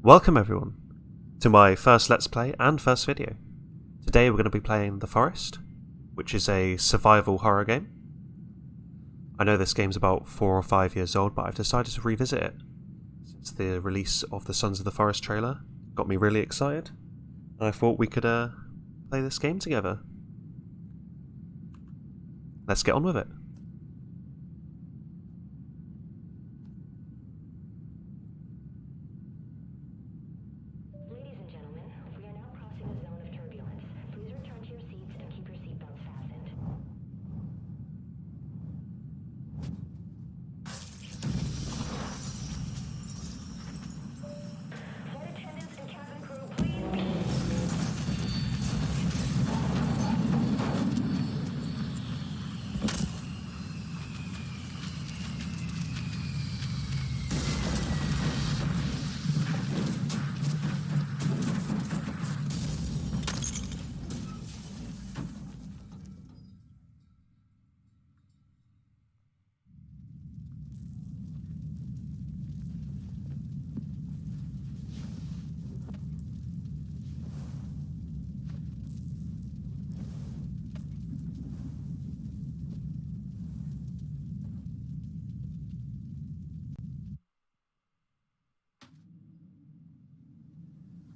Welcome everyone to my first Let's Play and first video. Today we're going to be playing The Forest, which is a survival horror game. I know this game's about 4 or 5 years old, but I've decided to revisit it since the release of the Sons of the Forest trailer. Got me really excited, and I thought we could play this game together. Let's get on with it.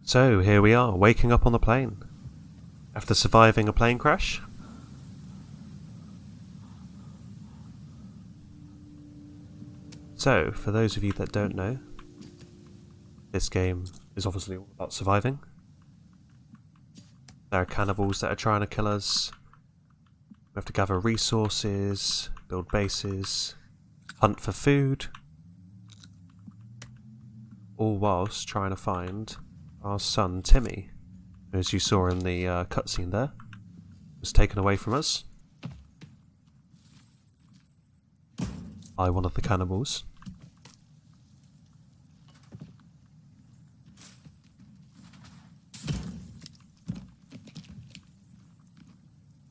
So here we are, waking up on the plane after surviving a plane crash. So, for those of you that don't know, this game is obviously all about surviving. There are cannibals that are trying to kill us. We have to gather resources, build bases, hunt for food, all whilst trying to find our son Timmy, who, as you saw in the cutscene there, was taken away from us by one of the cannibals.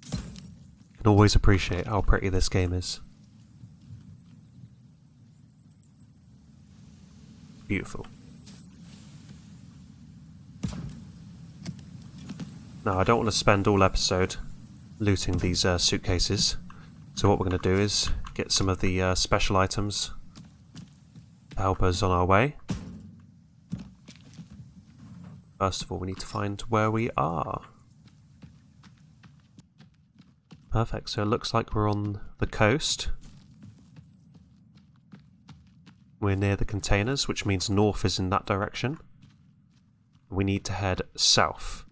You can always appreciate how pretty this game is. Beautiful. Now, I don't want to spend all episode looting these suitcases, so what we're going to do is get some of the special items to help us on our way. First of all, we need to find where we are. Perfect, so it looks like we're on the coast. We're near the containers, which means north is in that direction. We need to head south.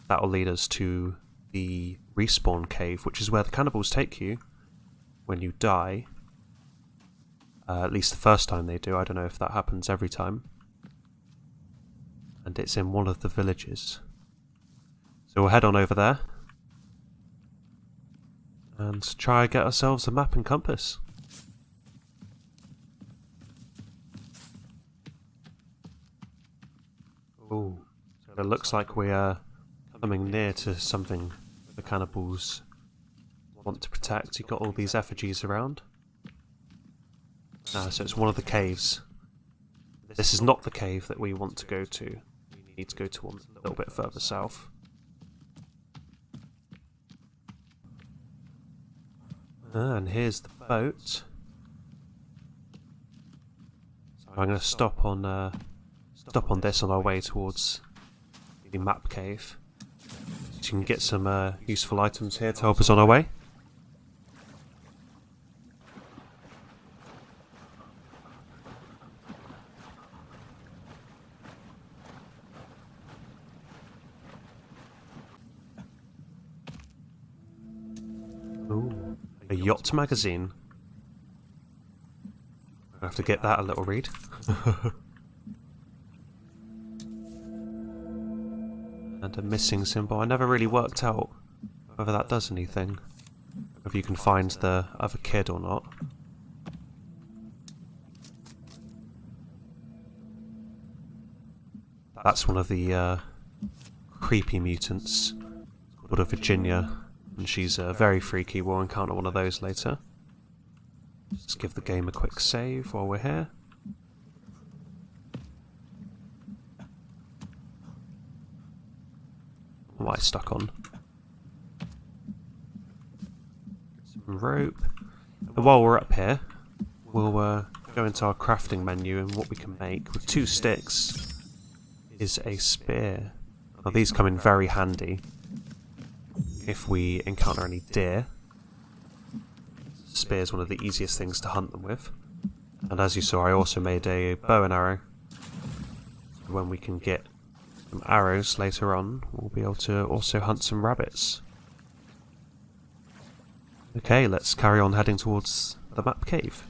That'll lead us to the respawn cave, which is where the cannibals take you when you die. At least the first time they do. I don't know if that happens every time. And it's in one of the villages. So we'll head on over there and try and get ourselves a map and compass. Ooh, so it looks like we are coming near to something the cannibals want to protect. You've got all these effigies around. So it's one of the caves. This is not the cave that we want to go to. We need to go to one a little bit further south. And here's the boat. So I'm going to stop on this on our way towards the map cave. So you can get some useful items here to help us on our way. Ooh, a yacht magazine. I have to get that a little read. And a missing symbol. I never really worked out whether that does anything. If you can find the other kid or not. That's one of the creepy mutants called a Virginia, and she's very freaky. We'll encounter one of those later. Let's give the game a quick save while we're here. What am I stuck on? Some rope. And while we're up here, we'll go into our crafting menu, and what we can make with 2 sticks is a spear. Now these come in very handy if we encounter any deer. Spear is one of the easiest things to hunt them with. And as you saw, I also made a bow and arrow. So when we can get some arrows later on, we'll be able to also hunt some rabbits. Okay, let's carry on heading towards the map cave.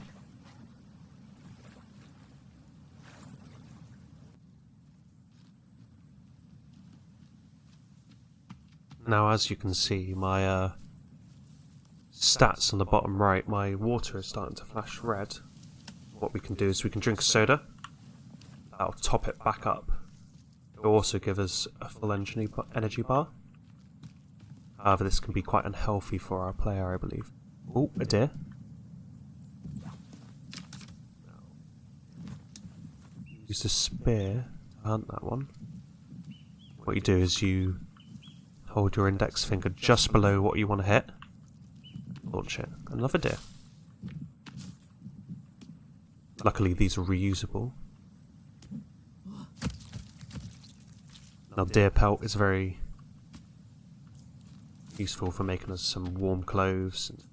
Now, as you can see, my stats on the bottom right, my water is starting to flash red. What we can do is we can drink a soda. That'll top it back up. It'll also give us a full energy bar. However, this can be quite unhealthy for our player, I believe. Oh, a deer. Use the spear to hunt that one. What you do is you hold your index finger just below what you want to hit. Launch it. Another deer. Luckily these are reusable. Now deer pelt is very useful for making us some warm clothes. And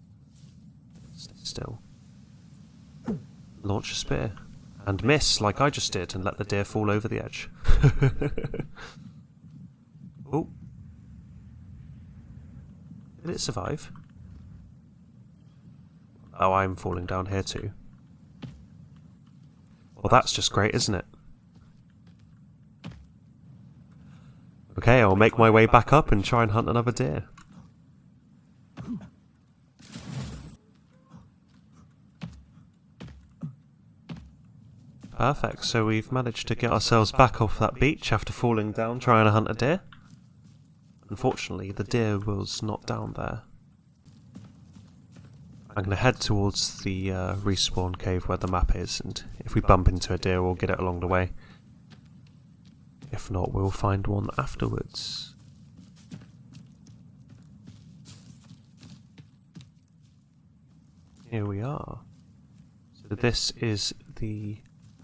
stay still. Launch a spear. And miss, like I just did, and let the deer fall over the edge. Oh. Did it survive? Oh, I'm falling down here too. Well, that's just great, isn't it? Okay, I'll make my way back up and try and hunt another deer. Perfect, so we've managed to get ourselves back off that beach after falling down trying to hunt a deer. Unfortunately, the deer was not down there. I'm going to head towards the respawn cave where the map is, and if we bump into a deer, we'll get it along the way. If not, we'll find one afterwards. Here we are. So this is the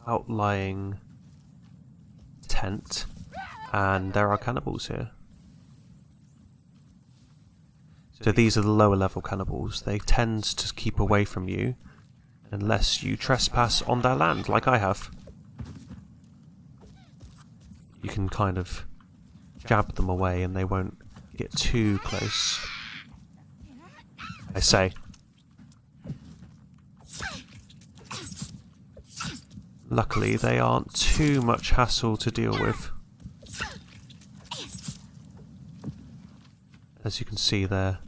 outlying tent, and there are cannibals here. So these are the lower level cannibals. They tend to keep away from you unless you trespass on their land, like I have. You can kind of jab them away and they won't get too close. I say. Luckily, they aren't too much hassle to deal with. As you can see, they're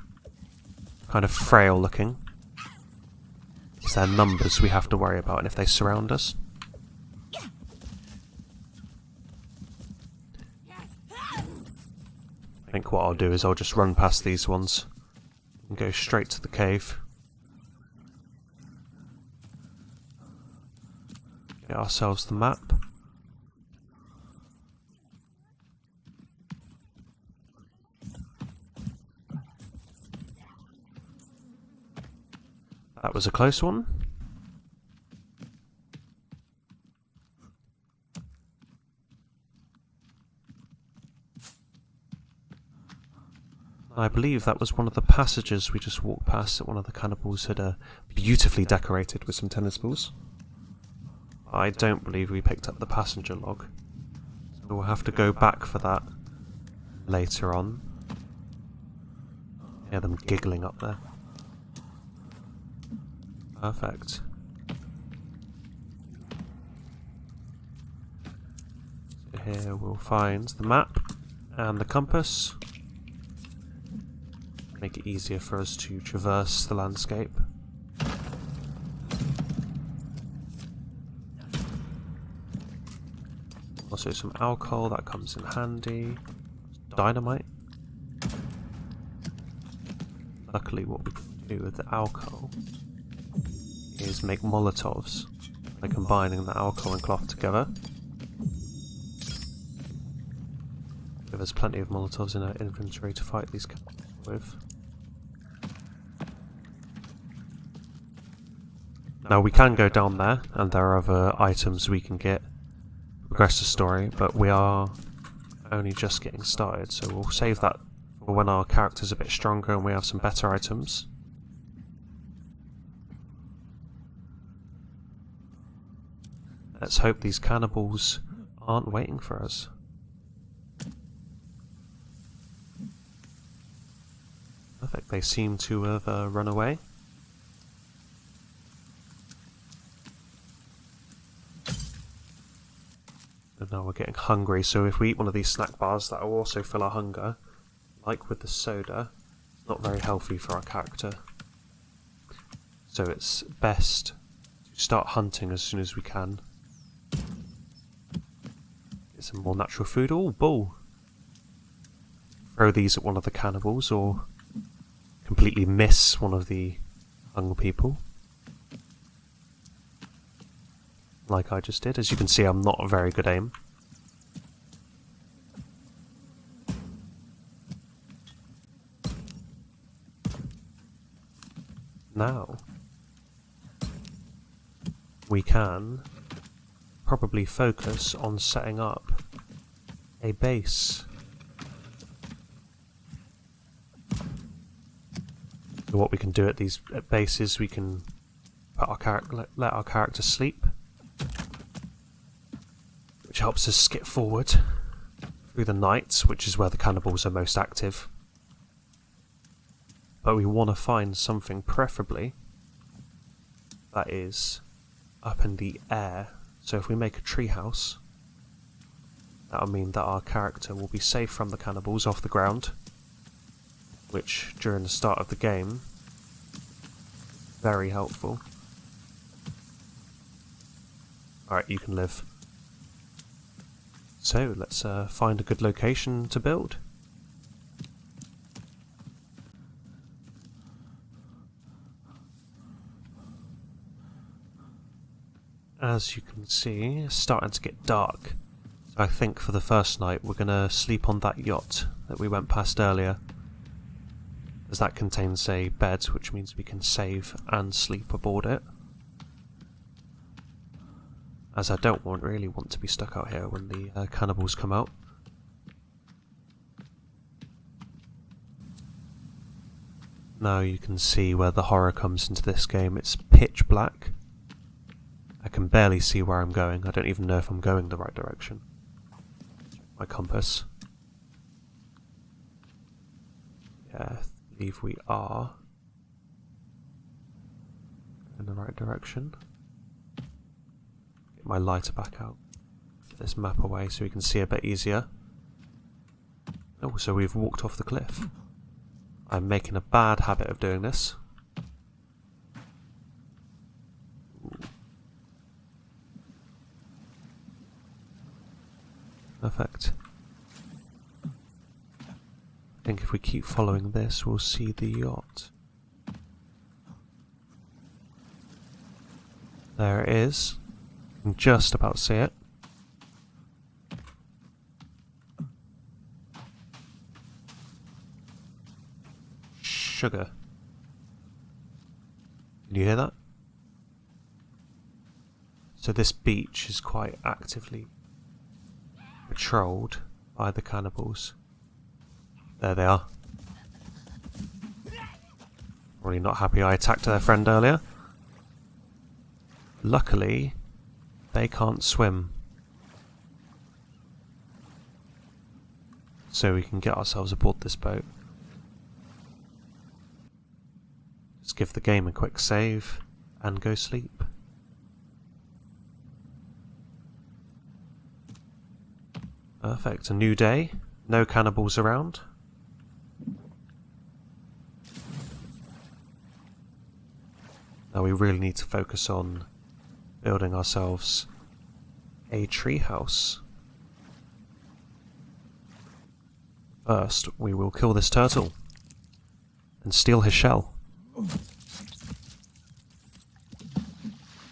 kind of frail looking. It's their numbers we have to worry about, and if they surround us. I think what I'll do is I'll just run past these ones and go straight to the cave. Get ourselves the map. That was a close one. I believe that was one of the passages we just walked past that one of the cannibals had beautifully decorated with some tennis balls. I don't believe we picked up the passenger log, so we'll have to go back for that later on. Hear them giggling up there. Perfect. So here we'll find the map and the compass. Make it easier for us to traverse the landscape. Also some alcohol, that comes in handy. Dynamite. Luckily what we can do with the alcohol is make Molotovs by combining the alcohol and cloth together. there's plenty of Molotovs in our inventory to fight these guys with. Now we can go down there, and there are other items we can get to progress the story, but we are only just getting started, so we'll save that for when our character's a bit stronger and we have some better items. Let's hope these cannibals aren't waiting for us. Perfect, they seem to have run away. And now we're getting hungry, so if we eat one of these snack bars, that will also fill our hunger. Like with the soda, it's not very healthy for our character. So it's best to start hunting as soon as we can. Get some more natural food. Oh, bull! Throw these at one of the cannibals, or completely miss one of the hungry people. Like I just did. As you can see, I'm not a very good aim. Now, we can probably focus on setting up a base. So what we can do at these bases, we can put our let our character sleep, which helps us skip forward through the night, which is where the cannibals are most active. But we want to find something preferably that is up in the air. So if we make a treehouse, that'll mean that our character will be safe from the cannibals off the ground, which during the start of the game, very helpful. Alright, you can live. So let's find a good location to build. As you can see, it's starting to get dark. So I think for the first night we're going to sleep on that yacht that we went past earlier, as that contains a bed, which means we can save and sleep aboard it. As I don't really want to be stuck out here when the cannibals come out. Now you can see where the horror comes into this game. It's pitch black. I can barely see where I'm going. I don't even know if I'm going the right direction. Check my compass. Yeah, I believe we are in the right direction. Get my lighter back out. Get this map away so we can see a bit easier. Oh, so we've walked off the cliff. I'm making a bad habit of doing this. Perfect. I think if we keep following this, we'll see the yacht. There it is. You can just about see it. Sugar. Can you hear that? So this beach is quite actively patrolled by the cannibals. There they are. Really not happy I attacked their friend earlier. Luckily, they can't swim. So we can get ourselves aboard this boat. Just give the game a quick save and go sleep. Perfect, a new day, no cannibals around. Now we really need to focus on building ourselves a treehouse. First, we will kill this turtle and steal his shell. And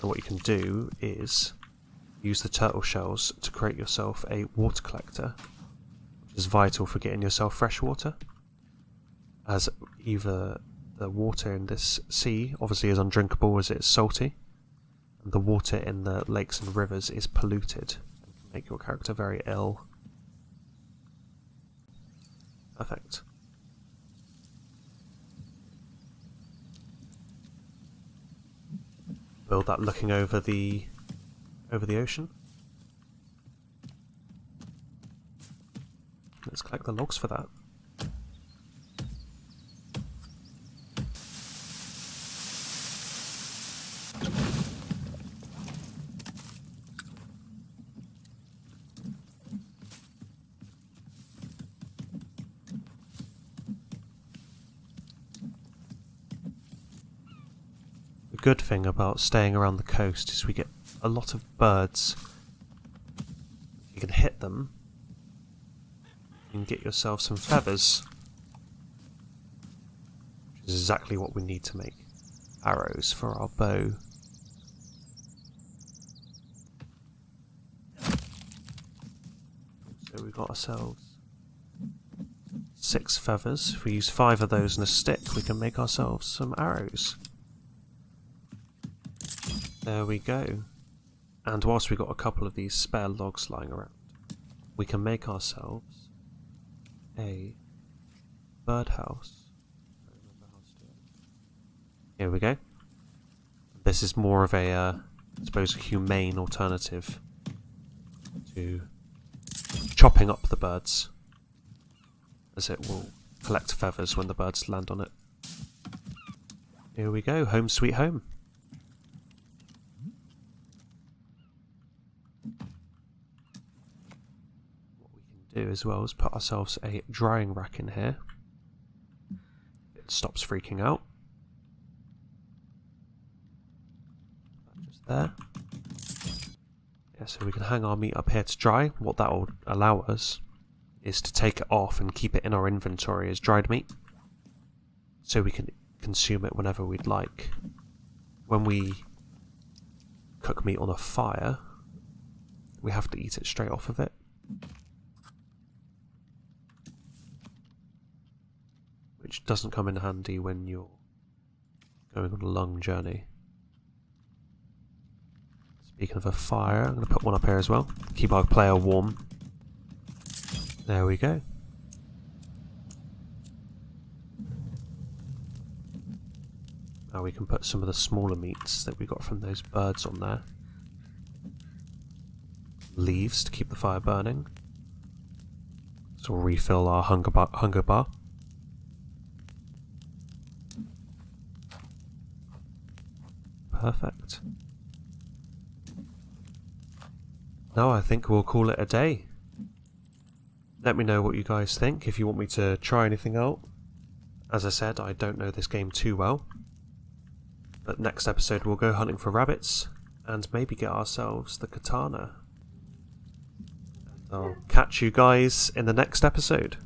what you can do is use the turtle shells to create yourself a water collector, which which is vital for getting yourself fresh water, as either the water in this sea obviously is undrinkable as it's salty, and the water in the lakes and rivers is polluted and can make your character very ill. Perfect. Build that looking over the ocean. Let's collect the logs for that. The good thing about staying around the coast is we get a lot of birds. You can hit them. You can get yourself some feathers, which is exactly what we need to make arrows for our bow. So we've got ourselves 6 feathers. If we use 5 of those and a stick, we can make ourselves some arrows. There we go. And whilst we've got a couple of these spare logs lying around, we can make ourselves a birdhouse. Here we go. This is more of a, I suppose, a humane alternative to chopping up the birds, as it will collect feathers when the birds land on it. Here we go, home sweet home. Do as well is put ourselves a drying rack in here. It stops freaking out. Just there. Yeah, so we can hang our meat up here to dry. What that will allow us is to take it off and keep it in our inventory as dried meat, so we can consume it whenever we'd like. When we cook meat on a fire, we have to eat it straight off of it. Which doesn't come in handy when you're going on a long journey. Speaking of a fire, I'm going to put one up here as well. Keep our player warm. There we go. Now we can put some of the smaller meats that we got from those birds on there. Leaves to keep the fire burning. So we'll refill our hunger bar. Perfect. Now I think we'll call it a day. Let me know what you guys think, if you want me to try anything out. As I said, I don't know this game too well. But next episode we'll go hunting for rabbits, and maybe get ourselves the katana. I'll catch you guys in the next episode.